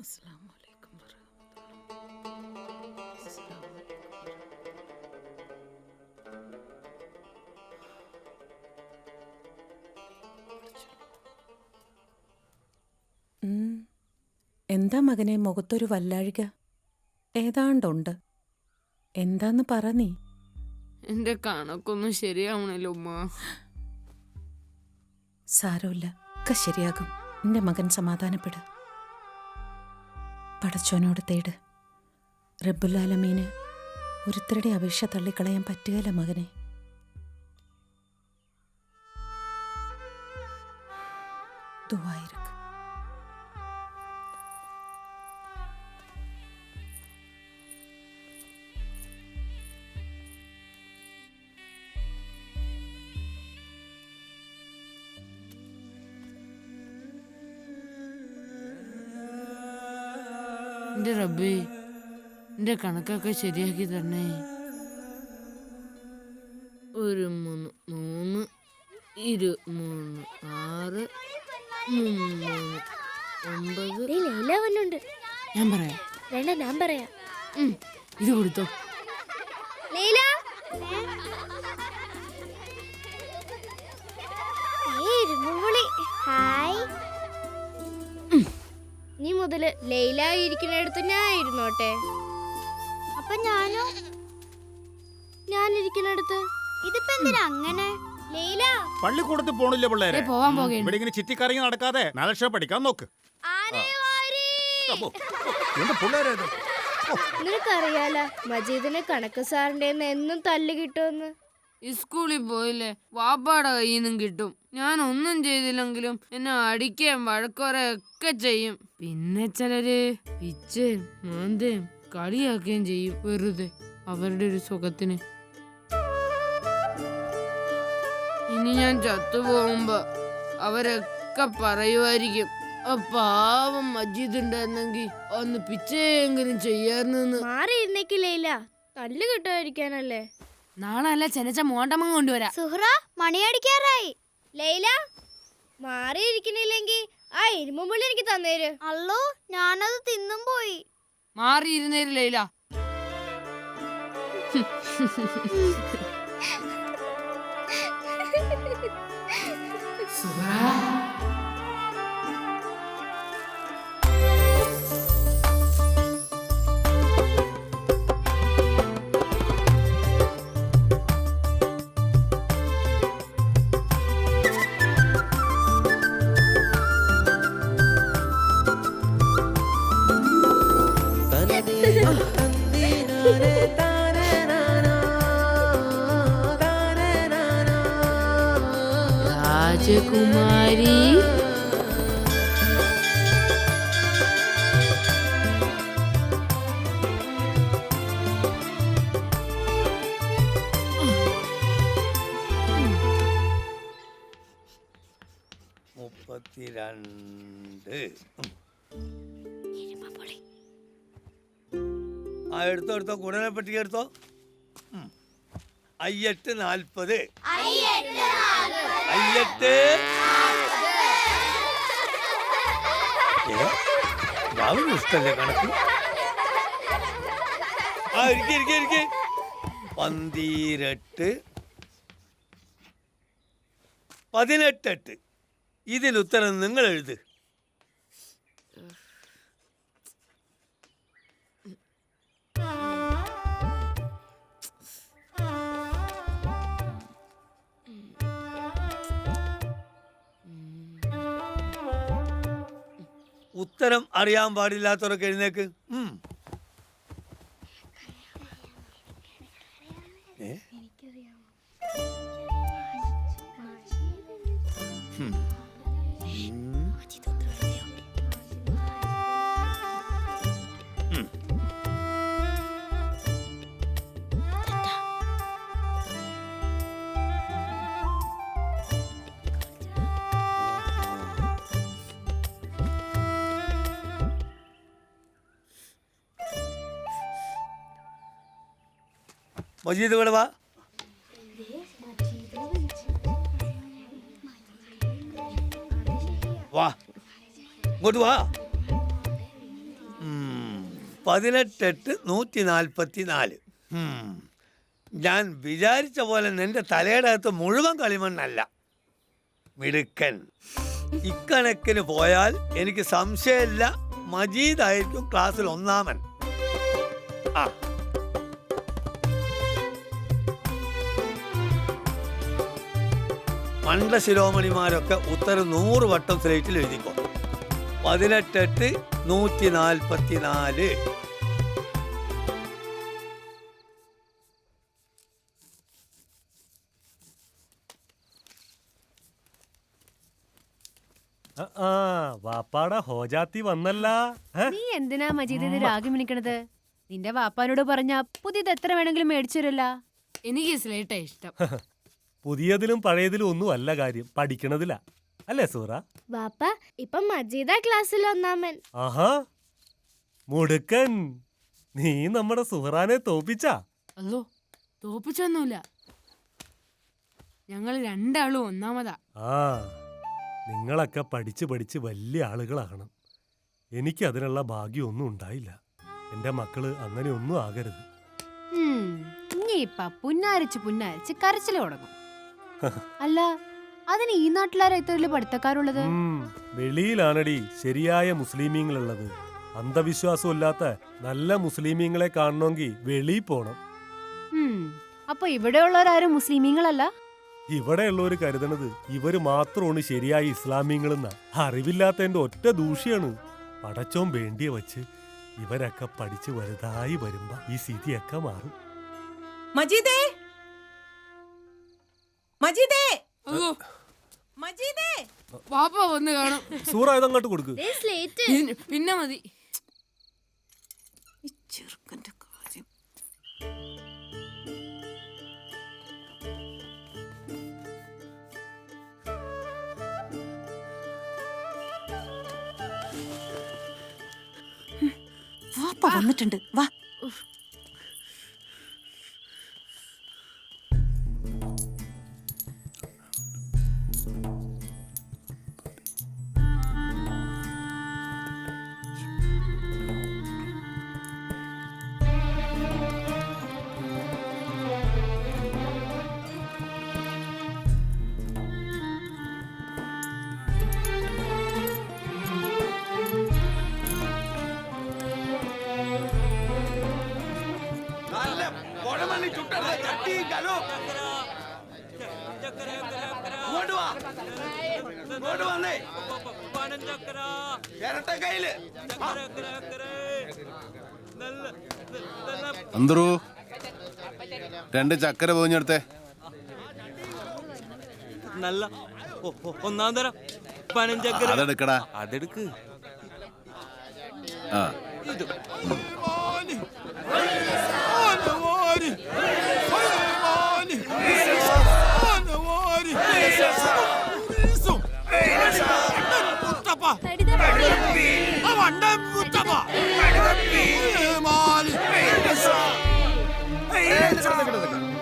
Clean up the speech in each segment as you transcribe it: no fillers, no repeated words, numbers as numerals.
അസ്സലാമു അലൈക്കും വറഹ്മത്തുള്ളാഹി. അസ്സലാമു അലൈക്കും എന്താ മകനെ മുഖത്തൊരു വല്ലാഴിക? ഏതാണ്ടുണ്ട്. എന്താന്ന് പറ നീ. എന്റെ കണക്കൊന്നും ശരിയാവണല്ലോ ഉമ്മ. സാരമില്ല, ഒക്കെ ശരിയാകും. എന്റെ മകൻ സമാധാനപ്പെട്. പടച്ചോനോട് തേട്. റബ്ബുൽ-ആലമീന് ഒരുത്തരുടെ അപേക്ഷ തള്ളിക്കളയാൻ പറ്റുകയില്ല മകനെ. ദുആയിരക്ക്. എന്റെ റബ്ബേ, എന്റെ കണക്കൊക്കെ ശരിയാക്കി തരണേ. 1 3 3 2 3 6 3 9. ഞാൻ പറയാം. വേണ്ട, ഞാൻ പറയാം. ഇത് കൊടുത്തോ. ലൈല, ഹായ്. നീ മുതല് ലൈല ഇരിക്കുന്നിടത്ത് ഞാൻ ഇരുന്നോട്ടെ. അപ്പൊ ഞാനിരിക്കുന്നിടത്ത് ഇതിപ്പോ എന്തിനാ അങ്ങനെ? ലൈല, പള്ളിക്കൂടത്തിൽ പോണില്ല പിള്ളേരെ. പോവാൻ പോകേ. ഇവിടെ ഇങ്ങനെ ചിറ്റിക്കറങ്ങി നടക്കാതെ നാലക്ഷരം പഠിക്കാൻ നോക്ക്. നിനക്കറിയാല മജീദിന് കണക്ക് സാറിന്റെ എന്നും തല്ല് കിട്ടുമെന്ന്. സ്കൂളിൽ പോയില്ലേ, വാപ്പാടെ കയ്യിൽ നിന്നും കിട്ടും. ഞാൻ ഒന്നും ചെയ്തില്ലെങ്കിലും എന്നെ അടിക്കുകയും വഴക്കുറയൊക്കെ ചെയ്യും. പിന്നെ ചിലര് പിച്ചയും മാന്തയും കളിയാക്കുകയും ചെയ്യും, വെറുതെ അവരുടെ ഒരു സുഖത്തിന്. ഇനി ഞാൻ ചത്തുപോകുമ്പോ അവരൊക്കെ പറയുമായിരിക്കും, ആ പാവം മജീദ് ഉണ്ടായിരുന്നെങ്കിൽ ഒന്ന് പിച്ചയെങ്കിലും ചെയ്യാറുന്ന്. മാറിയിരുന്നേക്കില്ല, തല്ല് കിട്ടാതിരിക്കാനല്ലേ. നാളെ അല്ല ചെനച്ച മോണ്ടമ്മ കൊണ്ടുവരാ. സുഹ്റ, മണിയടിക്കാറായി. ലൈല, മാറിയിരിക്കണില്ലെങ്കിൽ ആ ഇരുമ്പുള്ളി എനിക്ക് തന്നേര്. അല്ലോ, ഞാനത് തിന്നും പോയി. മാറിയിരുന്നേരില്ല. രാജകുമാരി, എടുത്തോ കൂടുതലെ പറ്റിക എടുത്തോ. 8 40. രാവിലെ ഇഷ്ടല്ലേ കണക്ക്? ഇരിക്കെ 12 18. ഇതിനുത്തരം നിങ്ങൾ എഴുത്. ഉത്തരം അറിയാൻ പാടില്ലാത്തവരൊക്കെ എഴുന്നേക്ക്. മജീദ് ഇവിടെ വാ. വാ, ഇങ്ങോട്ട് വാ. 18-144. ഞാൻ വിചാരിച്ച പോലെ നിന്റെ തലയുടെ അകത്ത് മുഴുവൻ കളിമണ്ണല്ല. മിടുക്കൻ. ഇക്കണക്കിന് പോയാൽ എനിക്ക് സംശയമില്ല, മജീദായിരിക്കും ക്ലാസ്സിൽ ഒന്നാമൻ. ആ മണ്ഡ ശിരോമണിമാരൊക്കെ ഉത്തരം 100 വട്ടം സ്ലേറ്റിൽ എഴുതിക്കോ. 18-144. വാപ്പാടെ ഹോജാത്തി വന്നല്ല. നീ എന്തിനാ മജീദ് ഇത് രാഗി മിനിക്കണത്? നിന്റെ വാപ്പാനോട് പറഞ്ഞ പുതിയത് എത്ര വേണമെങ്കിലും മേടിച്ചു തരല്ല. എനിക്ക് സ്ലേറ്റാ ഇഷ്ടം. പുതിയതിലും പഴയതിലും ഒന്നും അല്ല കാര്യം, പഠിക്കണതില അല്ലേ സൂറ? ബാപ്പ ഇപ്പൊ മജീദ ക്ലാസ്സിൽ ഒന്നാമൻ. ആഹാ മുടുക്കൻ. നീ നമ്മുടെ സുഹറാനെ തോപ്പിച്ചാ? അല്ലോ തോപ്പിച്ചൊന്നുമില്ല, ഞങ്ങൾ രണ്ടാളും ഒന്നാമതാ. ആ നിങ്ങളൊക്കെ പഠിച്ച് പഠിച്ച് വലിയ ആളുകളാകണം. എനിക്ക് അതിനുള്ള ഭാഗ്യമൊന്നും ഉണ്ടായില്ല. എന്റെ മക്കള് അങ്ങനെ ഒന്നും ആകരുത്. ഇനിയിപ്പ പുന്നാരിച്ച് കരച്ചില് തുടങ്ങും. അല്ല, അതിന് ഈ നാട്ടിലാരാ ഇത്ര വലിയ പഠിത്തക്കാരുള്ളത്? വെളിയിലാണടി ശരിയായ മുസ്ലിമീങ്ങളുള്ളത്. അന്ധവിശ്വാസമില്ലാത്ത നല്ല മുസ്ലിമീങ്ങളെ കാണണമെങ്കിൽ വെളിയിൽ പോണം. അപ്പൊ ഇവിടെയുള്ളവരാരും മുസ്ലിമീങ്ങളല്ല? ഇവിടെയുള്ളവർ കരുതണത് ഇവര് മാത്രമാണ് ശരിയായ ഇസ്ലാമീങ്ങളെന്ന. അറിവില്ലാത്തതിന്റെ ഒറ്റ ദൂഷ്യാണ്. പടച്ചോൻ വേണ്ടിയ വച്ച് ഇവരൊക്കെ പഠിച്ച് വലുതായി വരുമ്പോ ഈ സ്ഥിതിയൊക്കെ മാറും. മജീദേ, മജീദേ, അല്ലോ മജീദേ. വാപ്പ വന്ന് കാണും. സൂറ ഇതങ്ങോട്ട് കൊടുക്ക്. സ്ലേറ്റ് പിന്നെ മതി. ഈ ചെറുക്കന്റെ കാര്യം. വാപ്പ വന്നിട്ടുണ്ട്, വാ. അന്തരൂ 2 ചക്കര പോഞ്ഞെടുത്തേ. നല്ല ഒന്നാം തരം പനഞ്ചക്കര. അതെടുക്കടാ. അതെടുക്ക്. ആ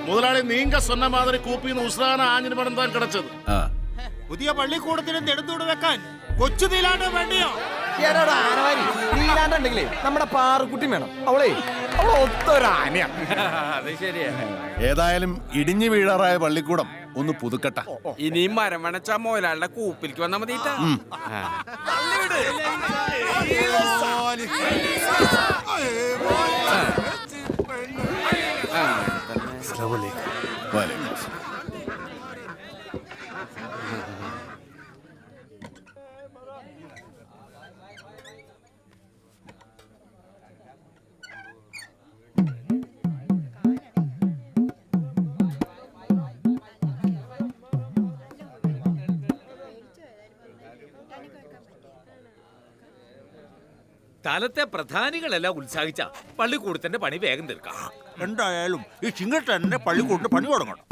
முதலாளி நீங்க சொன்ன மாதிரி கூப்பின்னு உஸ்ரான ஆஞ்சு படம் தான் கிடைச்சது. പുതിയ പള്ളിക്കൂടത്തിന് നെടുന്തൂട് വെക്കാൻ കൊച്ചു നീലാണ്ടം വേണ്ടിയോ? നീലാണ്ടെങ്കിലേ നമ്മുടെ പാറുക്കുട്ടി വേണം. അവളെ ഒത്തൊരാനയാ. ഏതായാലും ഇടിഞ്ഞു വീഴാറായ പള്ളിക്കൂടം ഒന്ന് പുതുക്കട്ട. ഇനിയും മരം വണച്ച മോലാളുടെ കൂപ്പിലേക്ക് വന്നാ മതിട്ടാ. സ്ഥലത്തെ പ്രധാനികളെല്ലാം ഉത്സാഹിച്ച പള്ളിക്കൂടത്തിന്റെ പണി വേഗം തീർക്കാം. എന്തായാലും ഈ ചിങ്ങട്ട് തന്നെ പള്ളിക്കൂടത്തിന് പണി തുടങ്ങണം.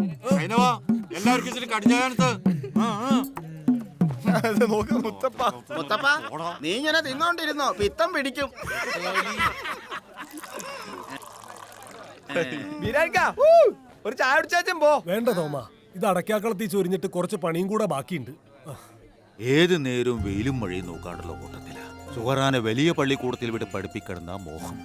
നോക്ക് മുത്തപ്പ, നീ ഇങ്ങനെ തിന്നോണ്ടിരുന്നോ പിത്തം പിടിക്കും. ഒരു ചായ കുടിച്ചാച്ചും പോ. വേണ്ട തോമ, ഇത് അടക്കാക്കളത്തിൽ ചൊരിഞ്ഞിട്ട് കുറച്ച് പണിയും കൂടെ ബാക്കിയുണ്ട്. ഏത് നേരവും വെയിലും മഴയും നോക്കാണ്ടുള്ള കൂട്ടത്തില. സുഹറാനെ വലിയ പള്ളിക്കൂടത്തിൽ വിട്ട് പഠിപ്പിക്കണമെന്ന മോഹം.